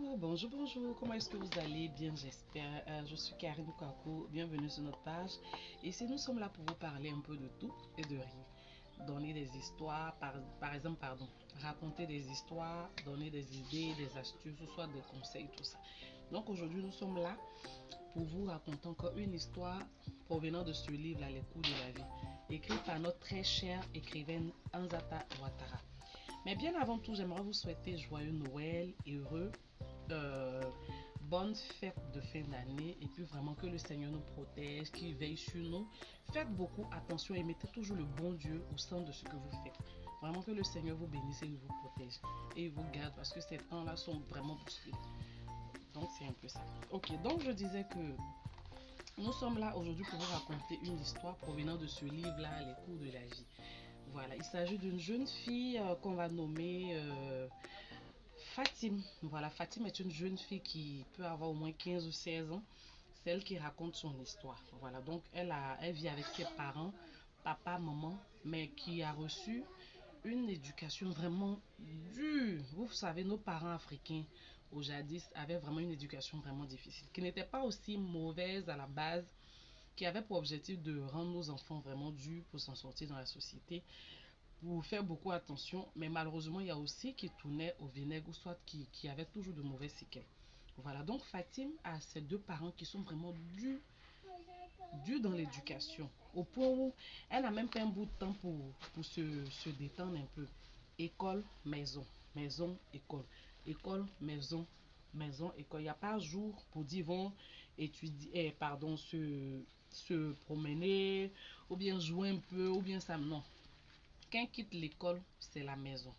Coucou, bonjour, bonjour, comment est-ce que vous allez? Bien, j'espère. Je suis Karine Kwaku, bienvenue sur notre page. Ici, nous sommes là pour vous parler un peu de tout et de rien. Donner des histoires, par exemple, raconter des histoires, donner des idées, des astuces, ou soit des conseils, tout ça. Donc aujourd'hui, nous sommes là pour vous raconter encore une histoire provenant de ce livre-là, Les coups de la vie, écrit par notre très chère écrivaine Anzata Ouattara. Mais bien avant tout, j'aimerais vous souhaiter joyeux Noël, heureux, euh, bonne fête de fin d'année et puis vraiment que le Seigneur nous protège, qu'il veille sur nous. Faites beaucoup attention et mettez toujours le bon Dieu au centre de ce que vous faites. Vraiment que le Seigneur vous bénisse et vous protège et vous garde parce que ces temps-là sont vraiment bousculés. Donc c'est un peu ça. Ok, donc je disais que nous sommes là aujourd'hui pour vous raconter une histoire provenant de ce livre-là, Les cours de la vie. Voilà, il s'agit d'une jeune fille qu'on va nommer Fatim. Voilà, Fatim est une jeune fille qui peut avoir au moins 15 ou 16 ans. C'est elle qui raconte son histoire. Voilà, donc elle vit avec ses parents, papa, maman, mais qui a reçu une éducation vraiment dure. Vous savez, nos parents africains au jadis avaient vraiment une éducation vraiment difficile, qui n'était pas aussi mauvaise à la base, qui avait pour objectif de rendre nos enfants vraiment durs pour s'en sortir dans la société, pour faire beaucoup attention, mais malheureusement, il y a aussi qui tournaient au vinaigre ou soit qui avaient toujours de mauvaises séquelles. Voilà, donc Fatim a ses deux parents qui sont vraiment durs dans l'éducation, au point où elle n'a même pas un bout de temps pour se détendre un peu. École, maison, maison, école, école, maison, maison, école. Il n'y a pas un jour pour dire vont étudier, se promener, ou bien jouer un peu, ou bien ça, non. Quand quitte l'école, c'est la maison.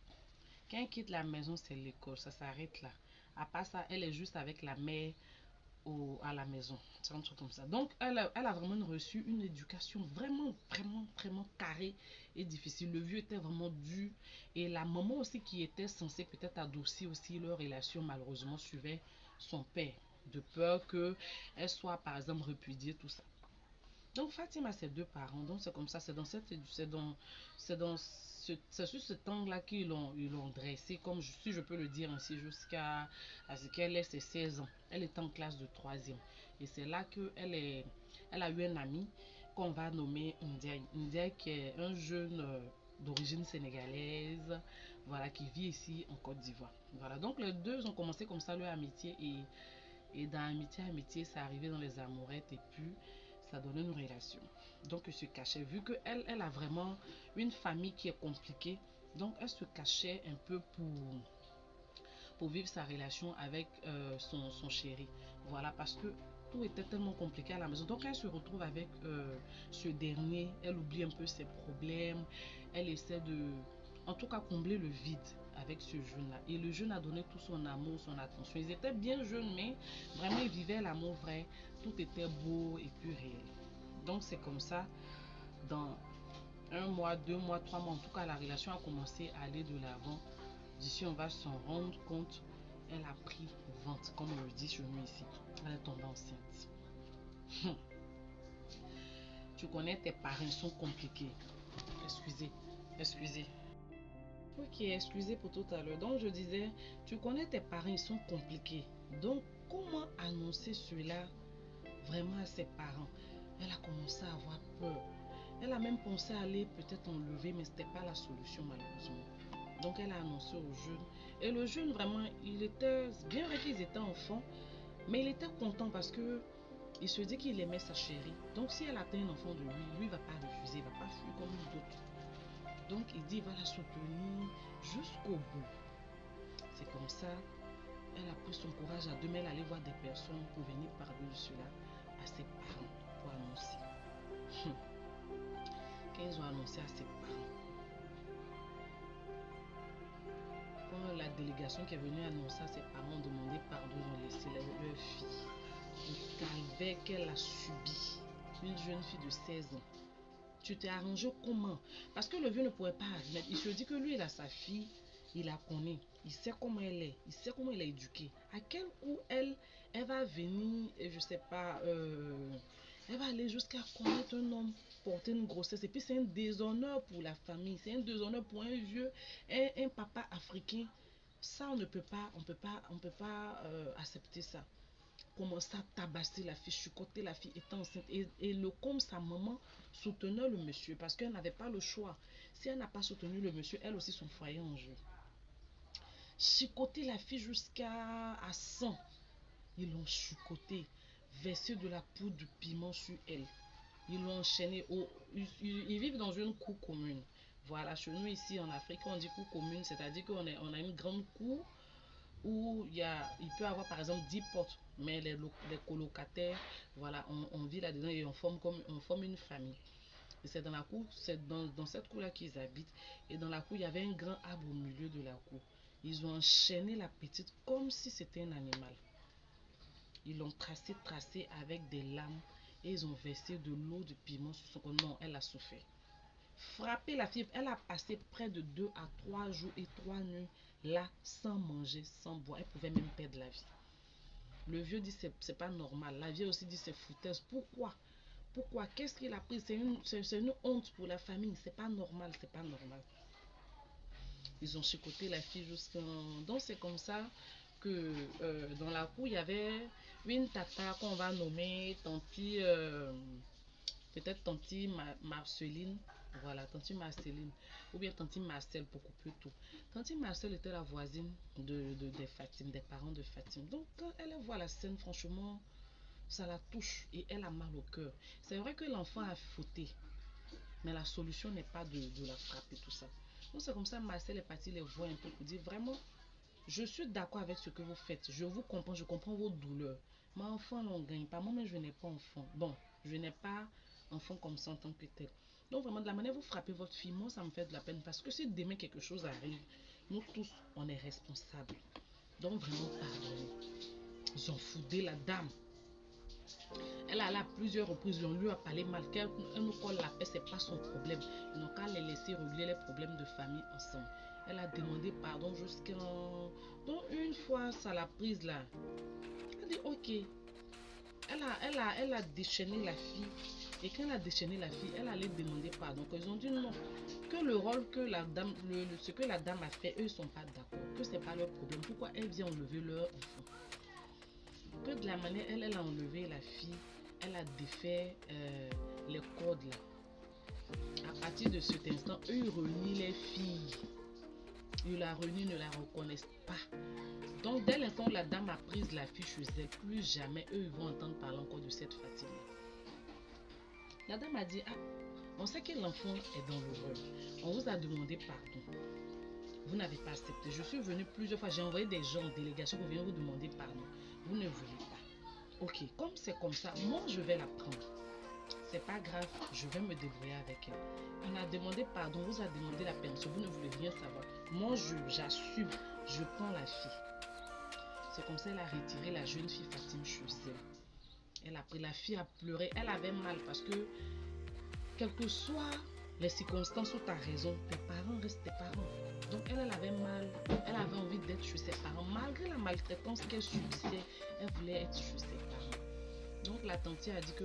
Quand quitte la maison, c'est l'école. Ça s'arrête là. À part ça, elle est juste avec la mère à la maison. C'est un truc comme ça. Donc, elle a vraiment reçu une éducation vraiment, vraiment, vraiment carrée et difficile. Le vieux était vraiment dur. Et la maman aussi, qui était censée peut-être adoucir aussi leur relation, malheureusement, suivait son père. De peur qu'elle soit, par exemple, répudiée, tout ça. Donc Fatima a ses deux parents, donc c'est comme ça, c'est sur ce temps-là qu'ils l'ont dressé, comme si je peux le dire ainsi, jusqu'à ce qu'elle ait ses 16 ans. Elle est en classe de troisième. Et c'est là elle a eu un ami qu'on va nommer Ndiaye. Ndiaye qui est un jeune d'origine sénégalaise, voilà, qui vit ici en Côte d'Ivoire. Voilà, donc les deux ont commencé comme ça leur amitié et dans amitié, amitié, ça arrivait dans les amourettes et puis ça donnait une relation. Donc elle se cachait, vu qu'elle elle a vraiment une famille qui est compliquée, donc elle se cachait un peu pour vivre sa relation avec son chéri. Voilà, parce que tout était tellement compliqué à la maison. Donc elle se retrouve avec ce dernier, elle oublie un peu ses problèmes, elle essaie de, en tout cas, combler le vide avec ce jeune-là. Et le jeune a donné tout son amour, son attention. Ils étaient bien jeunes, mais vraiment ils vivaient l'amour vrai. Tout était beau et puis réel. Donc c'est comme ça, dans un mois, 2 mois, 3 mois, en tout cas, la relation a commencé à aller de l'avant. D'ici, on va s'en rendre compte. Elle a pris ventre, comme on le dit chez nous ici. Elle est tombée enceinte. Tu connais, tes parents sont compliqués. Excusez, excusez. Ok, excusez pour tout à l'heure. Donc, je disais, tu connais, tes parents, ils sont compliqués. Donc, comment annoncer cela vraiment à ses parents? Elle a commencé à avoir peur. Elle a même pensé à aller peut-être enlever, mais ce n'était pas la solution malheureusement. Donc elle a annoncé au jeune. Et le jeune vraiment, il était, bien vrai qu'ils étaient enfants, mais il était content parce que il se dit qu'il aimait sa chérie. Donc si elle atteint un enfant de lui, lui ne va pas refuser, il ne va pas fuir comme d'autres. Donc il dit il va la soutenir jusqu'au bout. C'est comme ça, elle a pris son courage à deux mains, elle allait voir des personnes pour venir parler de cela à ses parents pour annoncer. Quand ils ont annoncé à ses parents, quand la délégation qui est venue annoncer à ses parents, demander pardon, ils ont laissé leur fille. Le calvaire qu'elle a subi. Une jeune fille de 16 ans. Tu t'es arrangé comment? Parce que le vieux ne pouvait pas admettre. Il se dit que lui, il a sa fille, il la connaît. Il sait comment elle est. Il sait comment elle est éduquée. À quel coup elle va venir, je sais pas, elle va aller jusqu'à connaître un homme, porter une grossesse. Et puis c'est un déshonneur pour la famille. C'est un déshonneur pour un vieux, un papa africain. Ça, on peut pas accepter ça. Commencer à tabasser la fille, chicoter la fille étant enceinte. Et le comme sa maman soutenait le monsieur parce qu'elle n'avait pas le choix. Si elle n'a pas soutenu le monsieur, elle aussi son foyer en jeu. Chicoter la fille jusqu'à 100. Ils l'ont chicoté, versé de la poudre de piment sur elle. Ils l'ont enchaîné. Ils vivent dans une cour commune. Voilà, chez nous ici en Afrique, on dit cour commune, c'est-à-dire qu'on a une grande cour où il peut y avoir par exemple 10 portes, mais les colocataires, voilà, on vit là-dedans et on forme une famille. Et c'est dans la cour, c'est dans cette cour-là qu'ils habitent. Et dans la cour, il y avait un grand arbre au milieu de la cour. Ils ont enchaîné la petite comme si c'était un animal. Ils l'ont tracé avec des lames et ils ont versé de l'eau de piment sur son corps. Non, elle a souffert. Frapper la fille, elle a passé près de 2 à 3 jours et 3 nuits là, sans manger, sans boire. Elle pouvait même perdre la vie. Le vieux dit c'est pas normal. La vieille aussi dit c'est foutaise. Pourquoi? Pourquoi? Qu'est-ce qu'il a pris? C'est une honte pour la famille. C'est pas normal, c'est pas normal. Ils ont chicoté la fille jusqu'à... Donc c'est comme ça que dans la cour, il y avait une tata qu'on va nommer tanti... peut-être tanti Marceline. Voilà, tanti Marceline. Ou bien tanti Marcel pour couper tout. Tanti Marcel était la voisine des Fatim, des parents de Fatim. Donc quand elle voit la scène, franchement, ça la touche et elle a mal au cœur. C'est vrai que l'enfant a fauté, mais la solution n'est pas de la frapper, tout ça. Donc c'est comme ça, Marcel est parti les voir un peu pour dire vraiment, je suis d'accord avec ce que vous faites. Je vous comprends, je comprends vos douleurs. Mais enfant, on ne gagne pas. Moi-même, je n'ai pas enfant. Bon, je n'ai pas enfant comme ça en tant que tel. Donc vraiment, de la manière dont vous frappez votre fille, moi, ça me fait de la peine. Parce que si demain quelque chose arrive, nous tous, on est responsables. Donc vraiment, pardonnez. Ils ont foudé la dame. Elle a allé à plusieurs reprises, on lui a parlé mal, qu'elle nous colle la paix, c'est pas son problème. Ils n'ont qu'à les laisser régler les problèmes de famille ensemble. Elle a demandé pardon jusqu'à... Donc une fois, ça l'a prise là. Elle a dit ok. Elle a déchaîné la fille. Et quand elle a déchaîné la fille, elle allait demander pardon. Ils ont dit non. Que le rôle que la dame, ce que la dame a fait, eux ne sont pas d'accord. Que c'est pas leur problème. Pourquoi elle vient enlever leur enfant? Que de la manière elle a enlevé la fille, elle a défait les cordes là. À partir de cet instant, eux ils renient les filles. Ils la renient, ne la reconnaissent pas. Donc dès l'instant où la dame a pris la fille chez elle, plus jamais eux ils vont entendre parler encore de cette fatigue. La dame a dit, ah, on sait que l'enfant est dans l'horreur. On vous a demandé pardon. Vous n'avez pas accepté. Je suis venue plusieurs fois, j'ai envoyé des gens en délégation pour venir vous demander pardon. Vous ne voulez pas. Ok, comme c'est comme ça, moi je vais la prendre. C'est pas grave, je vais me débrouiller avec elle. On a demandé pardon, vous a demandé la permission, vous ne voulez rien savoir. Moi j'assume, je prends la fille. C'est comme ça qu'elle a retiré la jeune fille Fatim chez elle. Elle a pris la fille à pleurer, elle avait mal parce que, quelles que soient les circonstances où tu as raison, tes parents restent tes parents. Donc elle avait mal, elle avait envie d'être chez ses parents. Malgré la maltraitance qu'elle subissait, elle voulait être chez ses parents. Donc la tante a dit que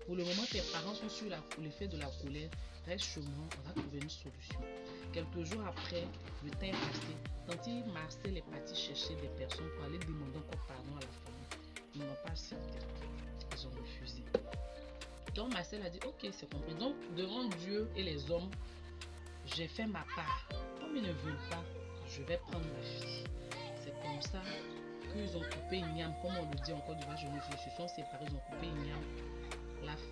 pour le moment tes parents sont sur l'effet de la colère, reste chez moi, on va trouver une solution. Quelques jours après, le temps est passé, tante Marcel est partie chercher des personnes pour aller demander encore pardon à la famille. Ils n'ont pas accepté, ils ont refusé. Donc Marcel a dit ok, c'est compris. Donc devant Dieu et les hommes, j'ai fait ma part. Comme ils ne veulent pas, je vais prendre ma fille. C'est comme ça qu'ils ont coupé Ignam, comme on le dit encore du village, ils se sont séparés, ils ont coupé Ignam.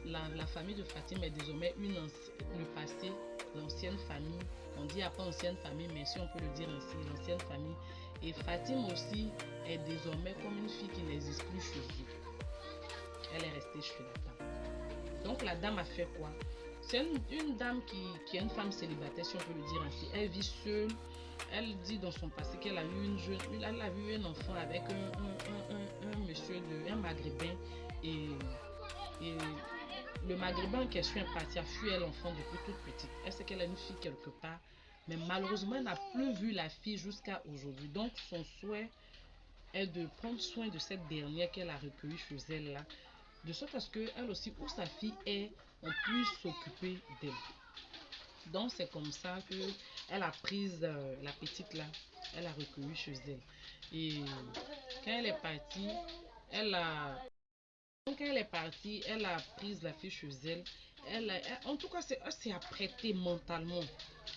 La famille de Fatim est désormais le passé, l'ancienne famille. On dit après ancienne famille, mais si on peut le dire ainsi, l'ancienne famille. Et Fatim aussi est désormais comme une fille qui n'existe plus chez eux. Elle est restée chez la dame. Donc la dame a fait quoi? C'est une dame qui est une femme célibataire, si on peut le dire ainsi. Elle vit seule. Elle dit dans son passé qu'elle a eu elle a vu un enfant avec un monsieur, un maghrébin. Et le maghrébin en question est parti à fuir l'enfant depuis toute petite. Elle sait qu'elle a une fille quelque part. Mais malheureusement, elle n'a plus vu la fille jusqu'à aujourd'hui. Donc son souhait est de prendre soin de cette dernière qu'elle a recueillie chez elle là. De sorte à ce qu'elle aussi, où sa fille est, on puisse s'occuper d'elle. Donc c'est comme ça que elle a pris la petite là, elle a recueilli chez elle. Et quand elle est partie, elle a, quand elle est partie, elle a pris la fille chez elle. En tout cas, elle s'est apprêtée mentalement.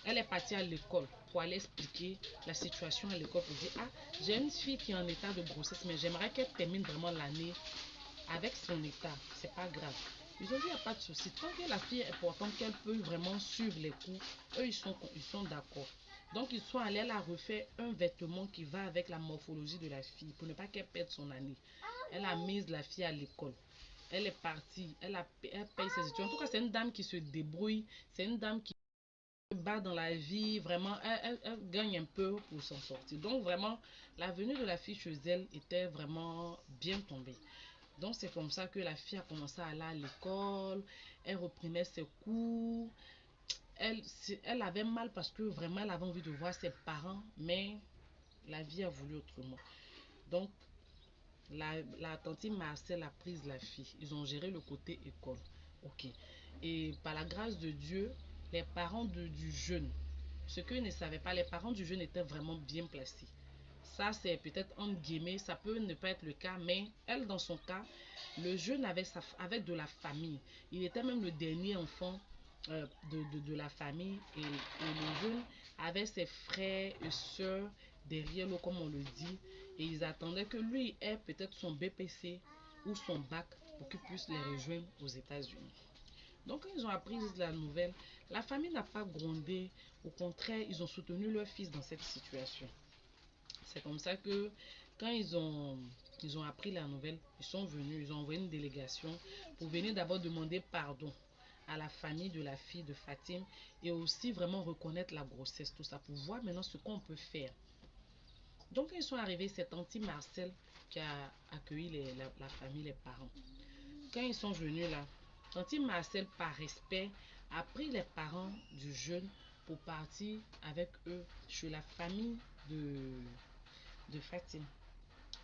Elle est partie à l'école pour aller expliquer la situation à l'école pour dire, ah, j'ai une fille qui est en état de grossesse, mais j'aimerais qu'elle termine vraiment l'année avec son état. C'est pas grave. Ils ont dit, il n'y a pas de souci. Tant que la fille est importante, qu'elle peut vraiment suivre les cours, eux, ils sont d'accord. Donc, ils sont allés la refaire un vêtement qui va avec la morphologie de la fille pour ne pas qu'elle perde son année. Elle a mis la fille à l'école. Elle est partie. Elle paye ses études. En tout cas, c'est une dame qui se débrouille. C'est une dame qui se bat dans la vie. Vraiment, elle gagne un peu pour s'en sortir. Donc, vraiment, la venue de la fille chez elle était vraiment bien tombée. Donc, c'est comme ça que la fille a commencé à aller à l'école. Elle reprenait ses cours. Elle avait mal parce que vraiment, elle avait envie de voir ses parents. Mais la vie a voulu autrement. Donc, la tante Marcel a pris la fille. Ils ont géré le côté école. Ok. Et par la grâce de Dieu, les parents du jeune, ce qu'ils ne savaient pas, les parents du jeune étaient vraiment bien placés. Ça, c'est peut-être entre guillemets, ça peut ne pas être le cas, mais elle, dans son cas, le jeune avait de la famille. Il était même le dernier enfant de la famille et le jeune avait ses frères et soeurs derrière lui, comme on le dit, et ils attendaient que lui ait peut-être son BPC ou son bac pour qu'il puisse les rejoindre aux États-Unis. Donc, quand ils ont appris la nouvelle, la famille n'a pas grondé. Au contraire, ils ont soutenu leur fils dans cette situation. C'est comme ça que quand ils ont appris la nouvelle, ils sont venus, ils ont envoyé une délégation pour venir d'abord demander pardon à la famille de la fille de Fatim et aussi vraiment reconnaître la grossesse, tout ça, pour voir maintenant ce qu'on peut faire. Donc, quand ils sont arrivés, c'est Tanti Marcel qui a accueilli la famille, les parents. Quand ils sont venus là, Tanti Marcel, par respect, a pris les parents du jeune pour partir avec eux chez la famille de Fatim.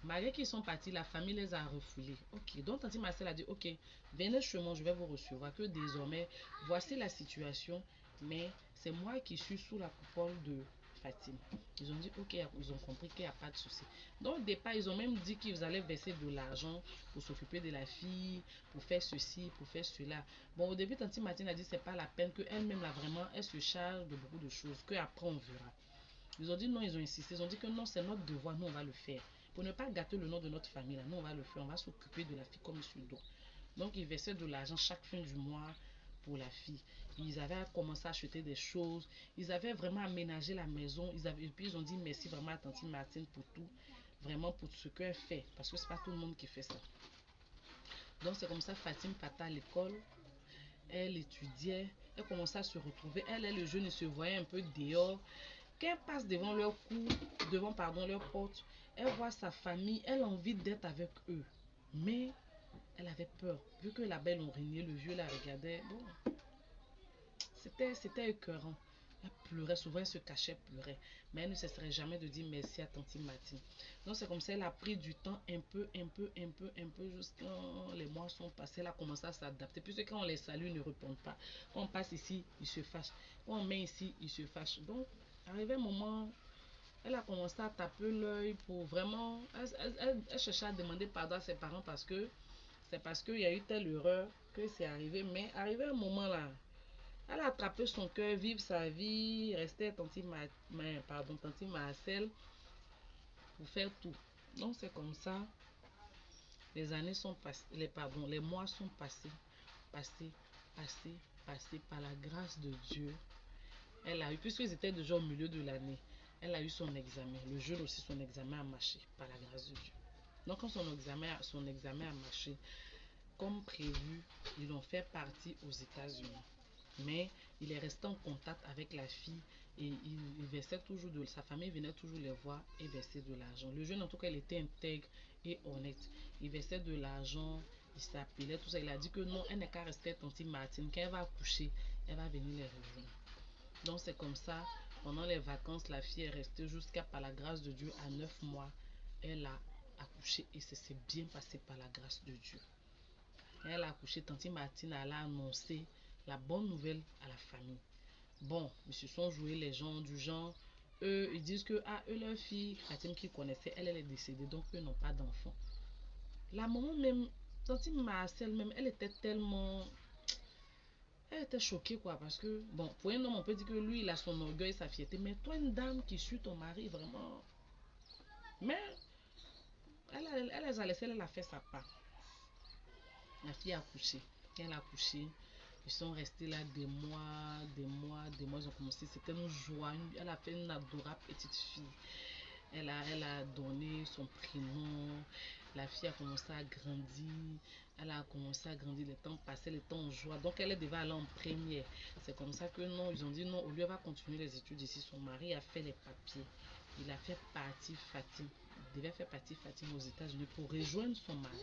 Malgré qu'ils sont partis, la famille les a refoulés. Ok, donc Tanti Marcel a dit, ok, venez chez moi, je vais vous recevoir. Que désormais, voici la situation, mais c'est moi qui suis sous la coupole de Fatim. Ils ont dit, ok, ils ont compris qu'il n'y a pas de souci. Donc au départ, ils ont même dit qu'ils allaient verser de l'argent pour s'occuper de la fille, pour faire ceci, pour faire cela. Bon, au début, Tanti Martine a dit, c'est pas la peine qu'elle-même, là, vraiment, elle se charge de beaucoup de choses, qu'après on verra. Ils ont dit non, ils ont insisté. Ils ont dit que non, c'est notre devoir, nous on va le faire. Pour ne pas gâter le nom de notre famille, là, nous on va le faire, on va s'occuper de la fille comme il se doit. Donc ils versaient de l'argent chaque fin du mois pour la fille. Ils avaient commencé à acheter des choses. Ils avaient vraiment aménagé la maison. Et puis ils ont dit merci vraiment à Tante Martine pour tout. Vraiment pour ce qu'elle fait. Parce que c'est pas tout le monde qui fait ça. Donc c'est comme ça Fatim partait à l'école. Elle étudiait. Elle commençait à se retrouver. Elle et le jeune se voyaient un peu dehors. Qu'elle passe devant leur cour, devant pardon, leur porte, elle voit sa famille, elle a envie d'être avec eux. Mais elle avait peur. Vu que la belle ont régné, le vieux la regardait. Bon, c'était écœurant. Elle pleurait, souvent elle se cachait, pleurait. Mais elle ne cesserait jamais de dire merci à Tante Martine. Donc c'est comme ça, elle a pris du temps, un peu, jusqu'à les mois sont passés. Elle a commencé à s'adapter. Puisque quand on les salue, ils ne répondent pas. Quand on passe ici, ils se fâchent. Quand on met ici, ils se fâchent. Donc, arrivé un moment, elle a commencé à taper l'œil pour vraiment... Elle cherchait à demander pardon à ses parents parce que c'est parce qu'il y a eu telle erreur que c'est arrivé. Mais arrivé un moment là, elle a attrapé son cœur, vivre sa vie, rester Tante Marcel pour faire tout. Donc c'est comme ça, les années sont passées, les mois sont passés, passés, passés, passés par la grâce de Dieu. Elle a eu, puisqu'ils étaient déjà au milieu de l'année, elle a eu son examen. Le jeune aussi, son examen a marché par la grâce de Dieu. Donc quand son examen a marché, comme prévu, ils l'ont fait partir aux États-Unis. Mais il est resté en contact avec la fille et il versait toujours sa famille venait toujours les voir et versait de l'argent. Le jeune, en tout cas, il était intègre et honnête. Il versait de l'argent, il s'appelait, tout ça. Il a dit que non, elle n'est qu'à rester Tante Martine. Quand elle va accoucher, elle va venir les rejoindre. Donc c'est comme ça, pendant les vacances, la fille est restée jusqu'à, par la grâce de Dieu, à 9 mois. Elle a accouché et ça s'est bien passé par la grâce de Dieu. Elle a accouché, Tante Martine, elle a annoncé la bonne nouvelle à la famille. Bon, ils se sont joués les gens du genre. Eux, ils disent que eux, leur fille, Fatim qu'ils connaissaient, elle est décédée, donc eux n'ont pas d'enfant. La maman même, tante Marcel même, elle était tellement... Elle était choquée quoi, parce que, bon, pour un homme, on peut dire que lui, il a son orgueil, sa fierté, mais toi, une dame qui suit ton mari, vraiment... Mais, elle les a laissés, elle a fait sa part. La fille a accouché. Quand elle a accouché, ils sont restés là des mois, des mois, des mois. Ils ont commencé, c'était une joie. Elle a fait une adorable petite fille. Elle a donné son prénom. La fille a commencé à grandir. Elle a commencé à grandir. Le temps passait, le temps en joie. Donc elle devait aller en première. C'est comme ça que non, ils ont dit non, au lieu elle va continuer les études ici. Son mari a fait les papiers. Il a fait partie Fatim. Il devait faire partie Fatim aux États-Unis pour rejoindre son mari.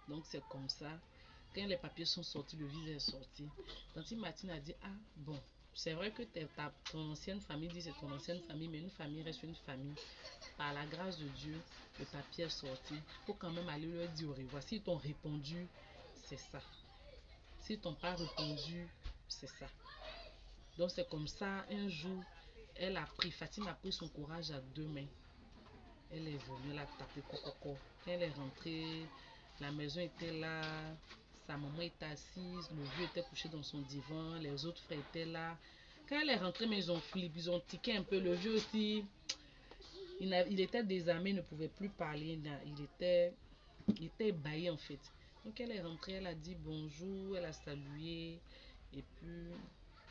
Donc c'est comme ça. Quand les papiers sont sortis, le visa est sorti. Tante Martine a dit, ah bon, c'est vrai que ton ancienne famille dit c'est ton ancienne famille, mais une famille reste une famille. Par la grâce de Dieu, le papier est sorti. Il faut quand même aller leur dire au revoir. S'ils t'ont répondu, c'est ça. S'ils t'ont pas répondu, c'est ça. Donc c'est comme ça, un jour, Fatima a pris son courage à deux mains. Elle est venue, elle a tapé coco. Quand elle est rentrée, la maison était là, sa maman était assise, le vieux était couché dans son divan, les autres frères étaient là. Quand elle est rentrée, mais ils ont flippé, ils ont tiqué un peu. Le vieux aussi, il était désarmé, il ne pouvait plus parler, il était ébahi en fait. Donc elle est rentrée, elle a dit bonjour, elle a salué, et puis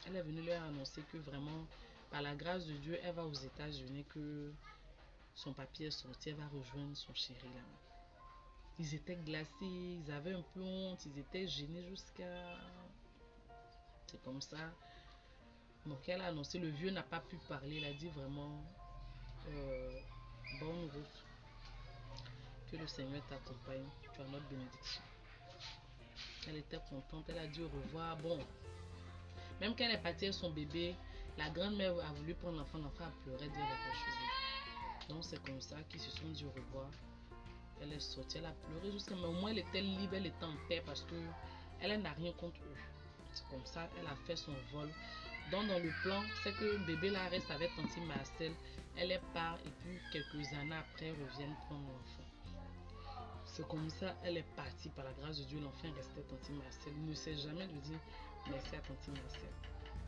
elle est venue leur annoncer que vraiment, par la grâce de Dieu, elle va aux États-Unis, que son papier est sorti, elle va rejoindre son chéri là-bas. Ils étaient glacés, ils avaient un peu honte, ils étaient gênés jusqu'à... C'est comme ça. Donc elle a annoncé, le vieux n'a pas pu parler, il a dit vraiment bonne route, que le Seigneur t'accompagne, tu as notre bénédiction. Elle était contente, elle a dit au revoir. Bon, même quand elle est partie avec son bébé, la grand-mère a voulu prendre l'enfant a pleuré, dire quelque chose. Donc c'est comme ça qu'ils se sont dit au revoir. Elle est sortie, elle a pleuré jusqu'à... Mais au moins elle était libre, elle était en paix parce que elle n'a rien contre eux. C'est comme ça, elle a fait son vol. Donc dans le plan, c'est que le bébé là reste avec tante Marcel. Elle part et puis quelques années après, reviennent prendre l'enfant. C'est comme ça, elle est partie par la grâce de Dieu. L'enfant restait tante Marcel. Il ne sait jamais de dire merci à tante Marcel.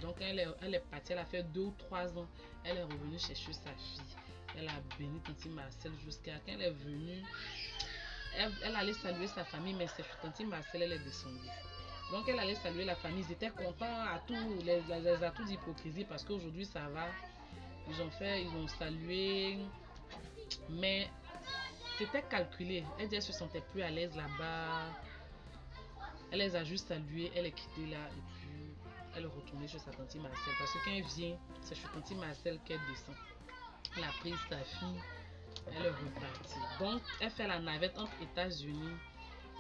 Donc elle est partie, elle a fait 2 ou 3 ans. Elle est revenue chercher sa fille. Elle a béni tante Marcel jusqu'à quand elle est venue. Elle allait saluer sa famille, mais c'est tante Marcel, elle est descendue. Donc elle allait saluer la famille. Ils étaient contents à tous les atouts d'hypocrisie parce qu'aujourd'hui ça va. Ils ont salué, mais c'était calculé. Elle dit elle se sentait plus à l'aise là-bas. Elle les a juste salués, elle est quittée là et puis elle est retournée chez sa tante Marcel. Parce que quand elle vient, c'est chez tante Marcel qu'elle descend. Elle a pris sa fille, elle est repartie. Donc elle fait la navette entre États-Unis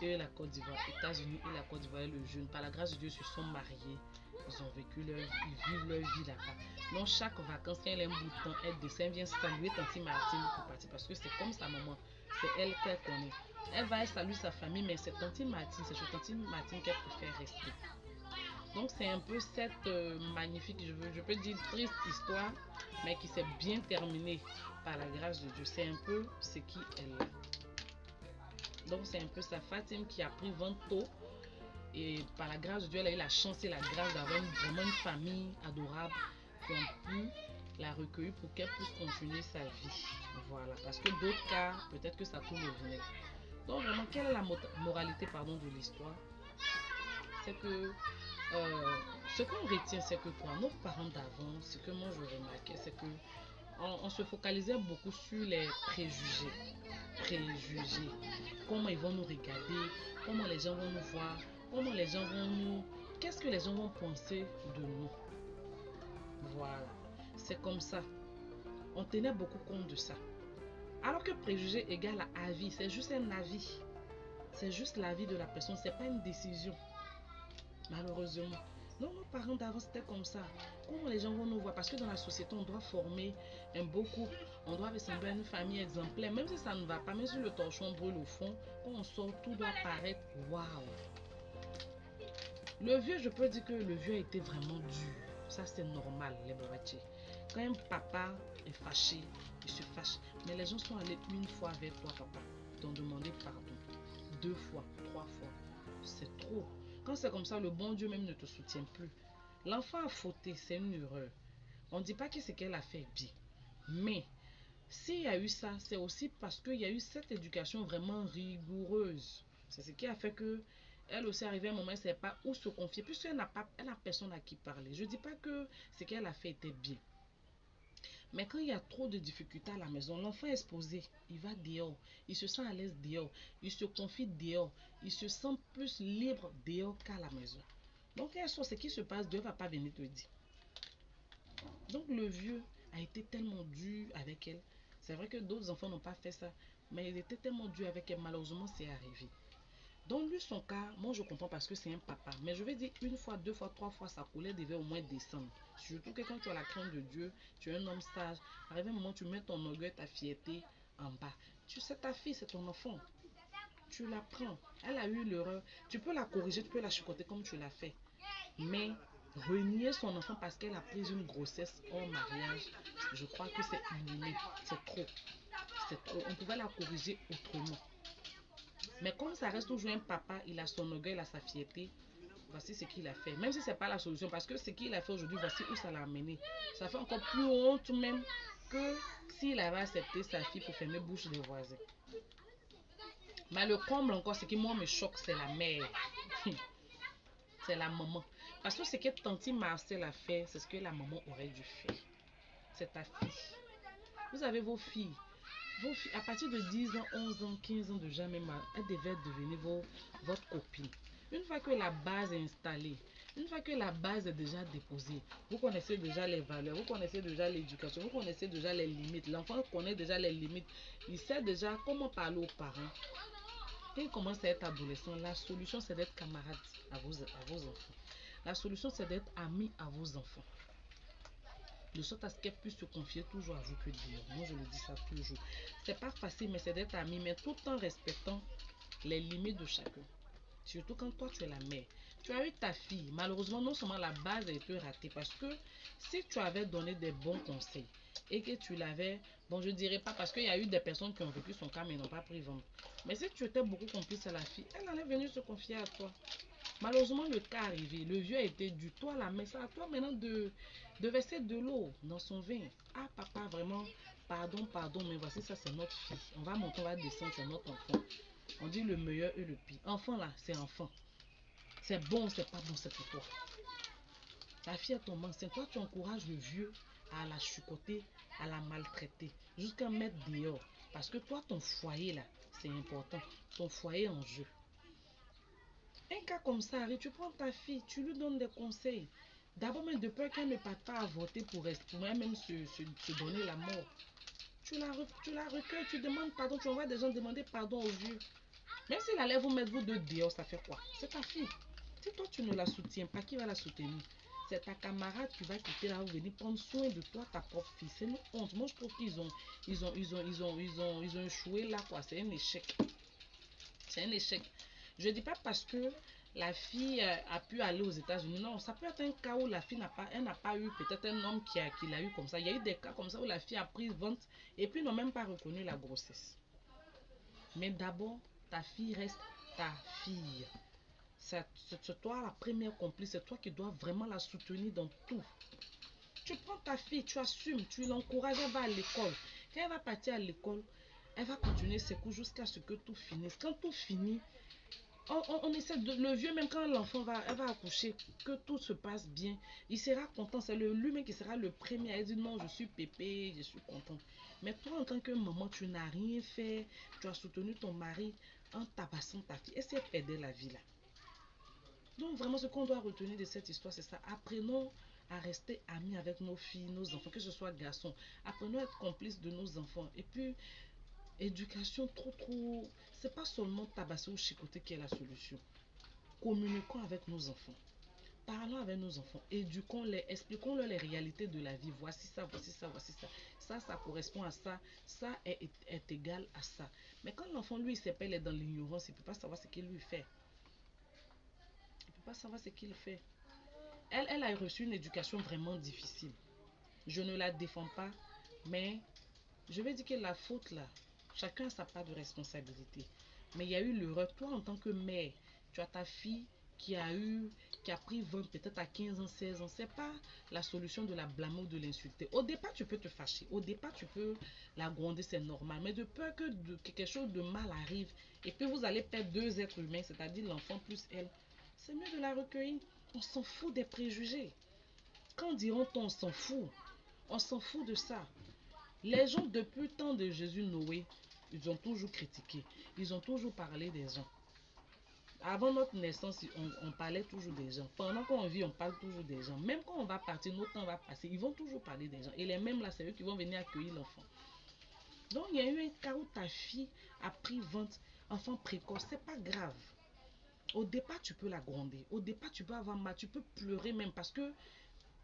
et la Côte d'Ivoire. États-Unis et la Côte d'Ivoire, le jeune, par la grâce de Dieu, se sont mariés. Ils ont vécu leur vie, ils vivent leur vie là-bas. Donc chaque vacances, quand elle a un bout de temps, elle descend, vient saluer tante Martine pour partir parce que c'est comme sa maman, c'est elle qu'elle connaît. Elle salue sa famille, mais c'est tante Martine, c'est chez tante Martine qu'elle préfère rester. Donc c'est un peu cette magnifique, je peux dire triste histoire, mais qui s'est bien terminée par la grâce de Dieu. C'est un peu ce qui est là. Donc c'est un peu sa Fatim qui a pris 20 tôt. Et par la grâce de Dieu, elle a eu la chance et la grâce d'avoir vraiment une famille adorable qui ont pu la recueillir pour qu'elle puisse continuer sa vie. Voilà, parce que d'autres cas, peut-être que ça tourne au vinaigre. Donc vraiment, quelle est la moralité de l'histoire? C'est que ce qu'on retient, c'est que quoi, nos parents d'avant, ce que moi je remarquais, c'est que on se focalisait beaucoup sur les préjugés. Comment ils vont nous regarder, comment les gens vont nous voir, comment les gens vont nous... Qu'est-ce que les gens vont penser de nous? Voilà, c'est comme ça. On tenait beaucoup compte de ça. Alors que préjugé égale à avis, c'est juste un avis. C'est juste l'avis de la personne, c'est pas une décision. Malheureusement. Non, nos parents d'avant c'était comme ça. Comment les gens vont nous voir? Parce que dans la société, on doit former un beau couple. On doit ressembler à une famille exemplaire. Même si ça ne va pas, même si le torchon brûle au fond, quand on sort, tout doit paraître waouh. Le vieux, je peux dire que le vieux a été vraiment dur. Ça, c'est normal, les babachés. Quand un papa est fâché, il se fâche. Mais les gens sont allés une fois avec toi, papa, t'ont demandé pardon. 2 fois, 3 fois. C'est trop. Quand c'est comme ça, le bon Dieu même ne te soutient plus. L'enfant a fauté, c'est une erreur. On ne dit pas que ce qu'elle a fait est bien. Mais s'il y a eu ça, c'est aussi parce qu'il y a eu cette éducation vraiment rigoureuse. C'est ce qui a fait que elle aussi arrivée à un moment, elle ne savait pas où se confier, puisqu'elle n'a pas, elle n'a personne à qui parler. Je ne dis pas que ce qu'elle a fait était bien. Mais quand il y a trop de difficultés à la maison, l'enfant est exposé. Il va dehors. Il se sent à l'aise dehors. Il se confie dehors. Il se sent plus libre dehors qu'à la maison. Donc, un soir, ce qui se passe, Dieu ne va pas venir te dire. Donc, le vieux a été tellement dur avec elle. C'est vrai que d'autres enfants n'ont pas fait ça. Mais il était tellement dur avec elle. Malheureusement, c'est arrivé. Dans lui, son cas, moi je comprends parce que c'est un papa. Mais je vais dire une fois, 2 fois, 3 fois, sa colère devait au moins descendre. Surtout que quand tu as la crainte de Dieu, tu es un homme sage. Arrive un moment, tu mets ton orgueil, ta fierté en bas. Tu sais, ta fille, c'est ton enfant. Tu la prends. Elle a eu l'erreur. Tu peux la corriger, tu peux la chicoter comme tu l'as fait. Mais renier son enfant parce qu'elle a pris une grossesse hors mariage, je crois que c'est une limite. C'est trop. C'est trop. On pouvait la corriger autrement. Mais comme ça reste toujours un papa, il a son orgueil, il a sa fierté. Voici ce qu'il a fait. Même si ce n'est pas la solution, parce que ce qu'il a fait aujourd'hui, voici où ça l'a amené. Ça fait encore plus honte même que s'il avait accepté sa fille pour fermer bouche des voisins. Mais le comble encore, ce qui moi me choque, c'est la mère. C'est la maman. Parce que ce que Tanti Marcel a fait, c'est ce que la maman aurait dû faire. C'est ta fille. Vous avez vos filles. Vos filles, à partir de 10 ans, 11 ans, 15 ans de jamais mal, elles devaient devenir votre copine. Une fois que la base est installée, une fois que la base est déjà déposée, vous connaissez déjà les valeurs, vous connaissez déjà l'éducation, vous connaissez déjà les limites. L'enfant connaît déjà les limites. Il sait déjà comment parler aux parents. Quand il commence à être adolescent, la solution c'est d'être camarade à vos enfants. La solution c'est d'être ami à vos enfants. De sorte à ce qu'elle puisse se confier toujours à vous que Dieu. Moi, je le dis ça toujours. C'est pas facile, mais c'est d'être ami, mais tout en respectant les limites de chacun. Surtout quand toi, tu es la mère. Tu as eu ta fille. Malheureusement, non seulement la base a été ratée, parce que si tu avais donné des bons conseils et que tu l'avais, bon, je dirais pas, parce qu'il y a eu des personnes qui ont vécu son cas, mais n'ont pas pris vent. Mais si tu étais beaucoup complice à la fille, elle allait venir se confier à toi. Malheureusement, le cas arrivé, le vieux a été du toi la mais c'est à toi maintenant de verser de l'eau dans son vin. Ah papa, vraiment, pardon, pardon, mais voici ça c'est notre fille. On va monter, on va descendre, c'est notre enfant. On dit le meilleur et le pire. Enfant là, c'est enfant. C'est bon, c'est pas bon, c'est pour toi. La fille est ton enceinte. Toi, tu encourages le vieux à la chicoter, à la maltraiter, jusqu'à mettre dehors. Parce que toi, ton foyer là, c'est important. Ton foyer en jeu. Un cas comme ça arrive, tu prends ta fille, tu lui donnes des conseils. D'abord, même de peur qu'elle ne parte pas à voter pour elle-même se donner la mort. Tu la recueilles, tu demandes pardon, tu envoies des gens demander pardon au vieux. Même s'il allait vous mettre vous deux dehors, ça fait quoi? C'est ta fille. Si toi tu ne la soutiens pas, qui va la soutenir? C'est ta camarade qui va quitter là, venir prendre soin de toi, ta propre fille. C'est une honte. Moi, je trouve qu'ils ont échoué là, quoi. C'est un échec. C'est un échec. Je ne dis pas parce que la fille a pu aller aux États-Unis. Non, ça peut être un cas où la fille n'a pas eu peut-être un homme qui l'a eu comme ça. Il y a eu des cas comme ça où la fille a pris vente et puis n'ont même pas reconnu la grossesse. Mais d'abord, ta fille reste ta fille. C'est toi la première complice. C'est toi qui dois vraiment la soutenir dans tout. Tu prends ta fille, tu assumes, tu l'encourages, elle va à l'école. Quand elle va partir à l'école, elle va continuer ses cours jusqu'à ce que tout finisse. Quand tout finit, on essaie de le vieux, même quand l'enfant elle va accoucher, que tout se passe bien, il sera content. C'est lui-même qui sera le premier à dire non, je suis pépé, je suis content. Mais toi, en tant que maman, tu n'as rien fait, tu as soutenu ton mari en tabassant ta fille. Et si elle perdait la vie là? Donc vraiment, ce qu'on doit retenir de cette histoire, c'est ça. Apprenons à rester amis avec nos filles, nos enfants, que ce soit garçons. Apprenons à être complices de nos enfants. Et puis, éducation trop, c'est pas seulement tabasser ou chicoter qui est la solution. Communiquons avec nos enfants. Parlons avec nos enfants. Éduquons-les, expliquons-leur les réalités de la vie. Voici ça, voici ça, voici ça. Ça correspond à ça. Ça est égal à ça. Mais quand l'enfant, lui, il s'appelle dans l'ignorance, il ne peut pas savoir ce qu'il lui fait. Il ne peut pas savoir ce qu'il fait. Elle a reçu une éducation vraiment difficile. Je ne la défends pas, mais je vais dire que la faute là, chacun a sa part de responsabilité. Mais il y a eu l'erreur. Toi, en tant que mère, tu as ta fille qui a pris 20, peut-être à 15 ans, 16 ans. C'est pas la solution de la blâmer ou de l'insulter. Au départ, tu peux te fâcher. Au départ, tu peux la gronder, c'est normal. Mais de peur que quelque chose de mal arrive, et puis vous allez perdre deux êtres humains, c'est-à-dire l'enfant plus elle, c'est mieux de la recueillir. On s'en fout des préjugés. Quand diront-on, on s'en fout. On s'en fout de ça. Les gens, depuis le temps de Jésus Noé, ils ont toujours critiqué. Ils ont toujours parlé des gens. Avant notre naissance, on parlait toujours des gens. Pendant qu'on vit, on parle toujours des gens. Même quand on va partir, notre temps va passer, ils vont toujours parler des gens. Et les mêmes là, c'est eux qui vont venir accueillir l'enfant. Donc, il y a eu un cas où ta fille a pris 20 enfants précoces. C'est pas grave. Au départ, tu peux la gronder. Au départ, tu peux avoir mal. Tu peux pleurer même parce que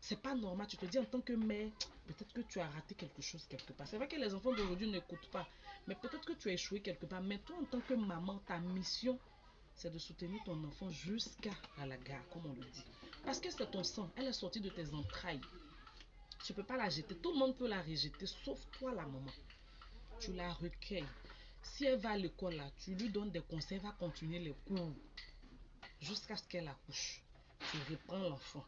c'est pas normal. Tu te dis en tant que mère, peut-être que tu as raté quelque chose quelque part. C'est vrai que les enfants d'aujourd'hui n'écoutent pas, mais peut-être que tu as échoué quelque part. Mais toi, en tant que maman, ta mission, c'est de soutenir ton enfant jusqu'à la gare, comme on le dit. Parce que c'est ton sang. Elle est sortie de tes entrailles. Tu ne peux pas la jeter. Tout le monde peut la rejeter, sauf toi, la maman. Tu la recueilles. Si elle va à l'école, là, tu lui donnes des conseils, elle va continuer les cours jusqu'à ce qu'elle accouche. Tu reprends l'enfant.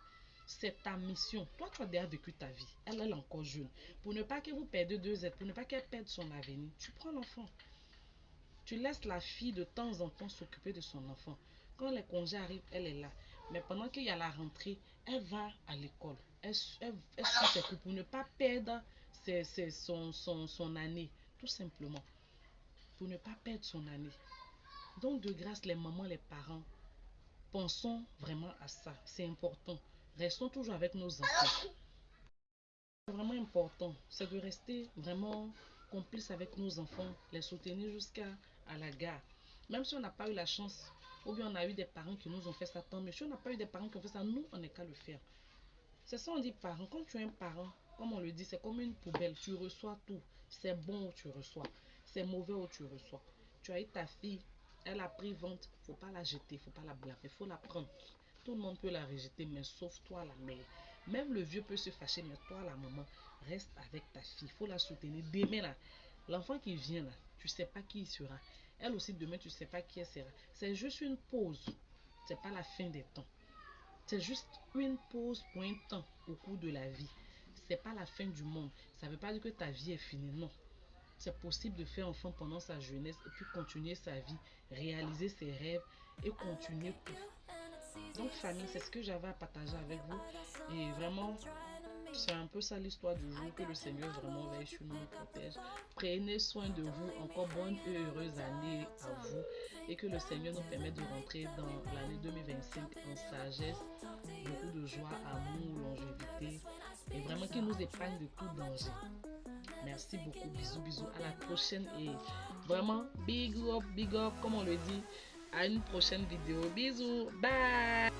C'est ta mission. Toi, tu as déjà vécu ta vie. Elle est encore jeune. Pour ne pas que vous perdiez deux êtres, pour ne pas qu'elle perde son avenir, tu prends l'enfant. Tu laisses la fille de temps en temps s'occuper de son enfant. Quand les congés arrivent, elle est là. Mais pendant qu'il y a la rentrée, elle va à l'école. Elle suit ses cours pour ne pas perdre son année. Tout simplement. Pour ne pas perdre son année. Donc, de grâce, les mamans, les parents, pensons vraiment à ça. C'est important. Restons toujours avec nos enfants. C'est vraiment important. C'est de rester vraiment complice avec nos enfants, les soutenir jusqu'à la gare. Même si on n'a pas eu la chance, ou bien on a eu des parents qui nous ont fait ça tant, mais si on n'a pas eu des parents qui ont fait ça, nous, on n'est qu'à le faire. C'est ça, on dit parent. Quand tu es un parent, comme on le dit, c'est comme une poubelle. Tu reçois tout. C'est bon où tu reçois. C'est mauvais où tu reçois. Tu as eu ta fille, elle a pris vente. Faut pas la jeter, faut pas la blâmer, faut la prendre. Tout le monde peut la rejeter, mais sauf toi, la mère. Même le vieux peut se fâcher, mais toi, la maman, reste avec ta fille. Faut la soutenir. Demain, là, l'enfant qui vient, là, tu sais pas qui il sera. Elle aussi, demain, tu sais pas qui elle sera. C'est juste une pause. C'est pas la fin des temps. C'est juste une pause pour un temps au cours de la vie. C'est pas la fin du monde. Ça veut pas dire que ta vie est finie, non. C'est possible de faire enfant pendant sa jeunesse et puis continuer sa vie, réaliser ses rêves et continuer tout. Donc famille, c'est ce que j'avais à partager avec vous. Et vraiment, c'est un peu ça l'histoire du jour. Que le Seigneur vraiment veille sur nous, nous protège. Prenez soin de vous. Encore bonne et heureuse année à vous. Et que le Seigneur nous permette de rentrer dans l'année 2025 en sagesse, beaucoup de joie, amour, longévité. Et vraiment qu'il nous épargne de tout danger. Merci beaucoup. Bisous, bisous. À la prochaine. Et vraiment, big up, comme on le dit. À une prochaine vidéo. Bisous. Bye.